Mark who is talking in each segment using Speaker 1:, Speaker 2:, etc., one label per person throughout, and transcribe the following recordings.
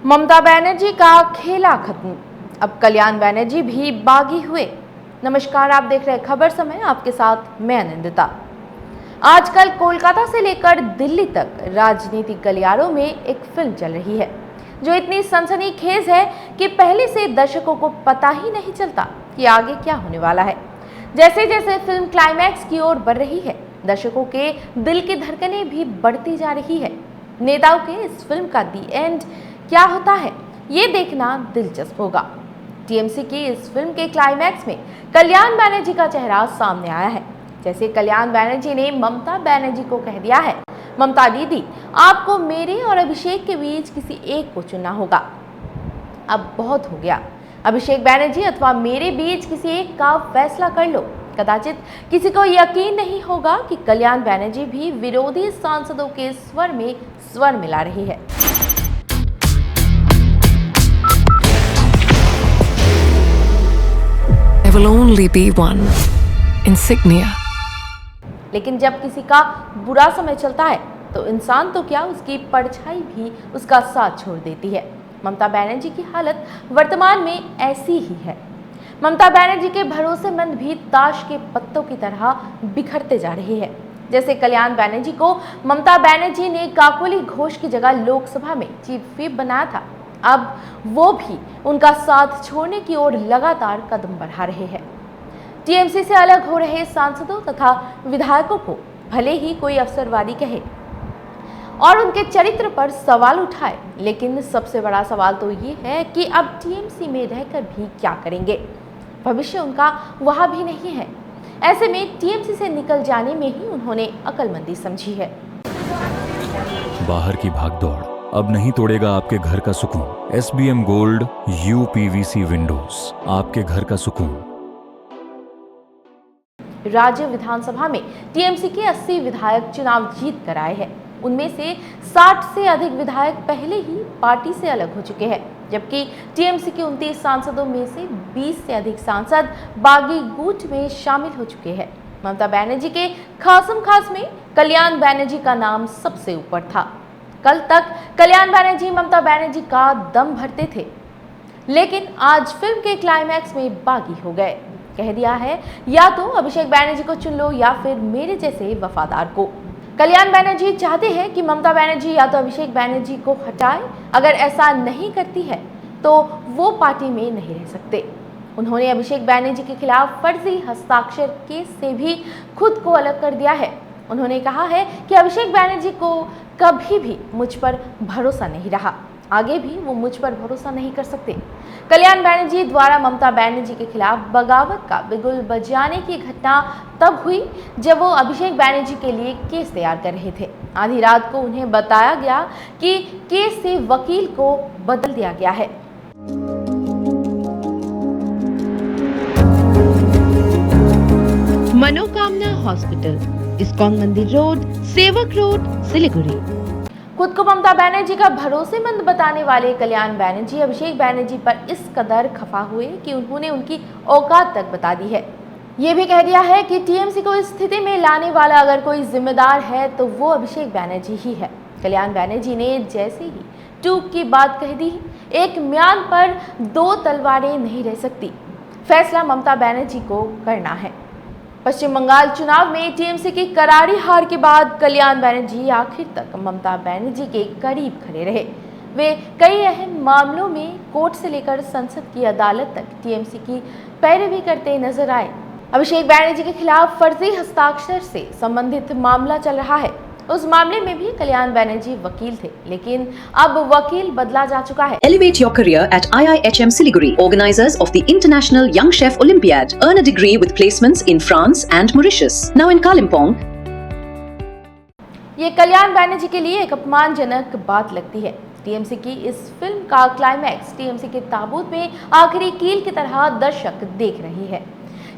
Speaker 1: ममता बनर्जी का खेला खत्म, अब कल्याण बनर्जी भी बागी हुए। नमस्कार, आप देख रहे हैं खबर समय, आपके साथ मैं अनिंदिता। आजकल कोलकाता से लेकर दिल्ली तक राजनीतिक गलियारों में एक फिल्म चल रही है जो इतनी सनसनीखेज है कि पहले से दर्शकों को पता ही नहीं चलता कि आगे क्या होने वाला है। जैसे जैसे फिल्म क्लाइमैक्स की ओर बढ़ रही है, दर्शकों के दिल की धड़कनें भी बढ़ती जा रही है। नेताओं के इस फिल्म का दी एंड क्या होता है, ये देखना दिलचस्प होगा। टीएमसी की इस फिल्म के क्लाइमैक्स में कल्याण बनर्जी का चेहरा सामने आया है। जैसे कल्याण बनर्जी ने ममता बनर्जी को कह दिया है, ममता दीदी, आपको मेरे और अभिषेक के बीच किसी एक को चुनना होगा। अब बहुत हो गया, अभिषेक बनर्जी अथवा मेरे बीच किसी एक का फैसला कर लो। कदाचित किसी को यकीन नहीं होगा कि कल्याण बनर्जी भी विरोधी सांसदों के स्वर में स्वर मिला रही है।
Speaker 2: There will only be one insignia.
Speaker 1: लेकिन जब किसी का बुरा समय चलता है तो इंसान तो क्या, उसकी परछाई भी उसका साथ छोड़ देती है। ममता बनर्जी की हालत वर्तमान में ऐसी ही है। ममता बनर्जी के भरोसेमंद भी ताश के पत्तों की तरह बिखरते जा रहे हैं। जैसे कल्याण बनर्जी को ममता बनर्जी ने काकोली घोष की जगह लोकसभा में चीफ व्हिप बनाया था, अब वो भी उनका साथ छोड़ने की ओर लगातार कदम बढ़ा रहे हैं। टीएमसी से अलग हो रहे सांसदों तथा विधायकों को भले ही कोई अफसरवादी कहे और उनके चरित्र पर सवाल उठाए, लेकिन सबसे बड़ा सवाल तो ये है कि अब टीएमसी में रहकर भी क्या करेंगे। भविष्य उनका वहां भी नहीं है। ऐसे में टीएमसी से निकल जाने में ही उन्होंने अक्लमंदी समझी है।
Speaker 3: बाहर की भागदौड़ अब नहीं तोड़ेगा आपके घर का सुकून। SBM गोल्ड UPVC विंडोज, आपके घर का सुकून।
Speaker 1: राज्य विधानसभा में टीएमसी के 80 विधायक चुनाव जीत कर आए हैं। उनमें से 60 से अधिक विधायक पहले ही पार्टी से अलग हो चुके हैं, जबकि टीएमसी के 29 सांसदों में से 20 से अधिक सांसद बागी गुट में शामिल हो चुके हैं। ममता बनर्जी के खासम खास में कल्याण बनर्जी का नाम सबसे ऊपर था। कल तक कल्याण बनर्जी ममता बनर्जी का दम भरते थे, लेकिन आज फिल्म के क्लाइमैक्स में बागी हो गए। कह दिया है, या तो अभिषेक बनर्जी को चुन लो या फिर मेरे जैसे वफादार को। कल्याण बनर्जी चाहते हैं कि ममता बनर्जी या तो अभिषेक बनर्जी को हटाए। अगर ऐसा नहीं करती है तो वो पार्टी में नहीं रह सकते। उन्होंने अभिषेक बनर्जी के खिलाफ फर्जी हस्ताक्षर केस से भी खुद को अलग कर दिया है। उन्होंने कहा है कि अभिषेक बनर्जी को कभी भी मुझ पर भरोसा नहीं रहा, आगे भी वो मुझ पर भरोसा नहीं कर सकते। कल्याण बनर्जी द्वारा ममता बनर्जी के खिलाफ बगावत का बिगुल बजाने की घटना तब हुई जब वो अभिषेक बनर्जी के लिए केस तैयार कर रहे थे। आधी रात को उन्हें बताया गया कि केस से वकील को बदल दिया गया है।
Speaker 4: मनोकामना हॉस्पिटल, इस्कॉन मंदिर रोड, सेवक रोड, सिलीगुड़ी।
Speaker 1: खुद को ममता बनर्जी का भरोसेमंद बताने वाले कल्याण बनर्जी अभिषेक बनर्जी पर इस कदर खफा हुए कि उन्होंने उनकी औकात तक बता दी है। ये भी कह दिया है कि टीएमसी को इस स्थिति में लाने वाला अगर कोई जिम्मेदार है तो वो अभिषेक बनर्जी ही है। कल्याण बनर्जी ने जैसे ही टूक की बात कह दी, एक म्यान पर दो तलवारें नहीं रह सकती। फैसला ममता बनर्जी को करना है। पश्चिम बंगाल चुनाव में टीएमसी की करारी हार के बाद कल्याण बनर्जी आखिर तक ममता बनर्जी के करीब खड़े रहे। वे कई अहम मामलों में कोर्ट से लेकर संसद की अदालत तक टीएमसी की पैरवी करते नजर आए। अभिषेक बनर्जी के खिलाफ फर्जी हस्ताक्षर से संबंधित मामला चल रहा है। उस मामले में भी कल्याण बनर्जी वकील थे, लेकिन अब वकील बदला जा चुका है।
Speaker 5: Elevate your career at IIHM Siliguri, organizers of the International Young Chef Olympiad. Earn a degree with placements in France and Mauritius. Now in Kalimpong.
Speaker 1: ये कल्याण बनर्जी के लिए एक अपमानजनक बात लगती है। टीएमसी की इस फिल्म का क्लाइमैक्स टीएमसी के ताबूत में आखिरी कील की तरह दर्शक देख रहे हैं।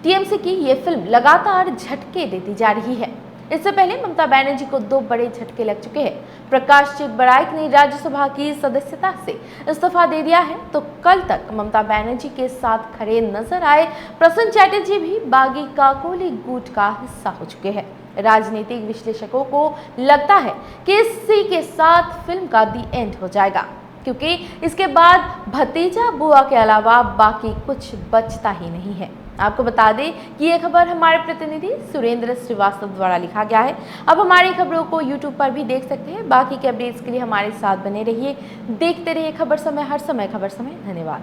Speaker 1: टीएमसी की ये फिल्म लगातार झटके देती जा रही है। इससे पहले ममता बनर्जी को 2 बड़े झटके लग चुके हैं। प्रकाश चिदबड़ायक ने राज्यसभा की सदस्यता से इस्तीफा दे दिया है, तो कल तक ममता बनर्जी के साथ खड़े नजर आए प्रसन्न चैटर्जी भी बागी काकोली गुट का हिस्सा हो चुके हैं। राजनीतिक विश्लेषकों को लगता है कि इसी के साथ फिल्म का दी एंड हो जाएगा। क्योंकि इसके बाद भतीजा बुआ के अलावा बाकी कुछ बचता ही नहीं है। आपको बता दें कि ये खबर हमारे प्रतिनिधि सुरेंद्र श्रीवास्तव द्वारा लिखा गया है। अब हमारी खबरों को YouTube पर भी देख सकते हैं। बाकी के अपडेट्स के लिए हमारे साथ बने रहिए, देखते रहिए खबर समय, हर समय खबर समय। धन्यवाद।